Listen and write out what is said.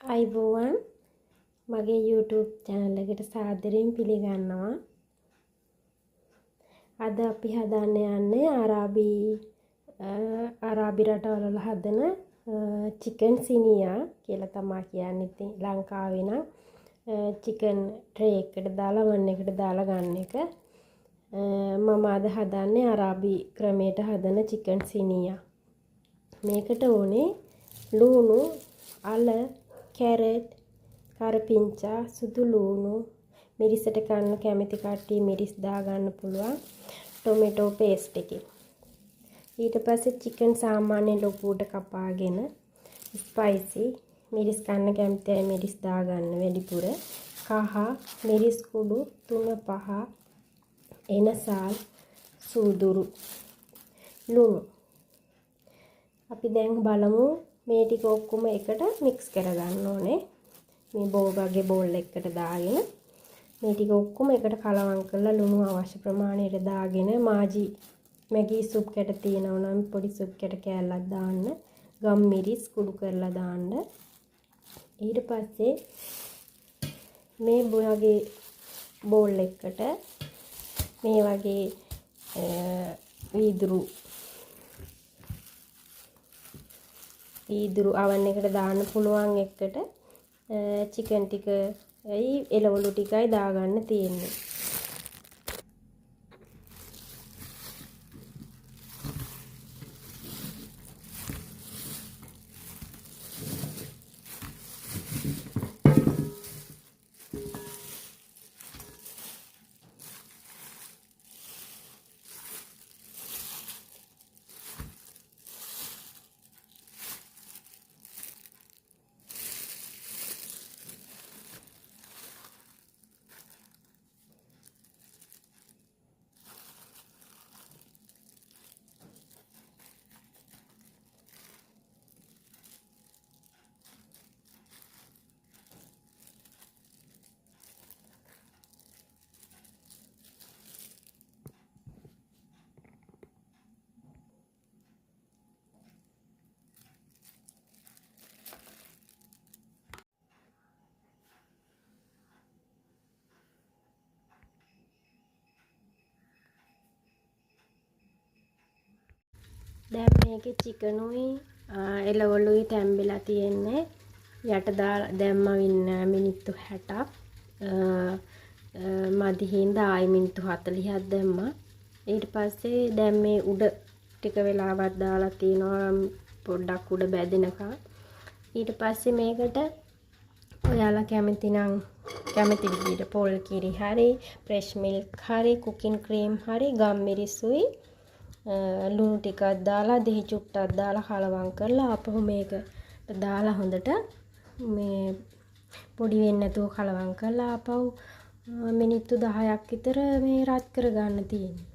අයිබෝවන් මගේ YouTube channel එකට සාදරයෙන් පිළිගන්නවා. අද අපි හදන්න යන්නේ අරාබි රටවල හදන chicken සිනියා කියලා තමයි කියන්නේ. ඉතින් ලංකාවේ නම් chicken tray එකට දාලා වන් එකට දාලා ගන්න එක. මම අද හදන්නේ අරාබි ක්‍රමයට හදන chicken සිනියා. මේකට ඕනේ ලුණු, අල, කැරට්, කරපිංචා, සුදු ලුණු, මිරිසට කන්න කැමති කට්ටිය මිරිස් දා ගන්න පුළුවන්. ටොමැටෝ පේස්ට් එක. ඊට පස්සේ චිකන් සාමාන්‍ය ලොකුවට කපාගෙන ස්පයිසි මිරිස් කන්න කැමති අය මිරිස් දා ගන්න වැඩිපුර. කහ මිරිස් කුඩු 3-5 එනසල් සූදුරු ලුණු. අපි දැන් බලමු මේ ටික ඔක්කොම එකට මික්ස් කරගන්න ඕනේ. මේ වගේ බෝල් එකකට දාගෙන මේ ටික ඔක්කොම එකට කලවම් කරලා ලුණු අවශ්‍ය ප්‍රමාණයට දාගෙන මැගි සුප් කැට තියෙනවා නම් පොඩි සුප් කැට කෑල්ලක් දාන්න. ගම් මිරිස් කුඩු කරලා දාන්න. ඊට පස්සේ මේ වගේ බෝල් එකකට මේ වගේ වීදුරු අවන් එකට දාන්න පුළුවන් එකට චිකන් ටිකයි එළවලු ටිකයි දාගන්න තියෙන්නේ. දැන් මේකේ චිකනුයි එළවලුයි තැම්බිලා තියෙන්නේ. යට දාලා දැම්ම මිනිත්තු 60ක් මදි හින්දා ආයි මිනිත්තු 40ක් දැම්මා. ඊට පස්සේ දැන් මේ උඩ ටික වෙලාවක් දාලා තිනවා පොඩ්ඩක් උඩ බැදෙනකම්. ඊට පස්සේ මේකට ඔයාලා කැමති විදිහට පොල් කිරි හරි, ෆ්‍රෙෂ් මිල්ක් හරි, කුකින් ක්‍රීම් හරි, ගම් මිරිසුයි ලුණු ටිකක් දාලා දෙහි චුට්ටක් දාලා කලවම් කරලා අපහු මේකට දාලා හොඳට මේ පොඩි වෙන්නේ නැතුව කලවම් කරලා අපහු මිනිත්තු 10ක් විතර මේ රත් කරගන්න තියෙනවා.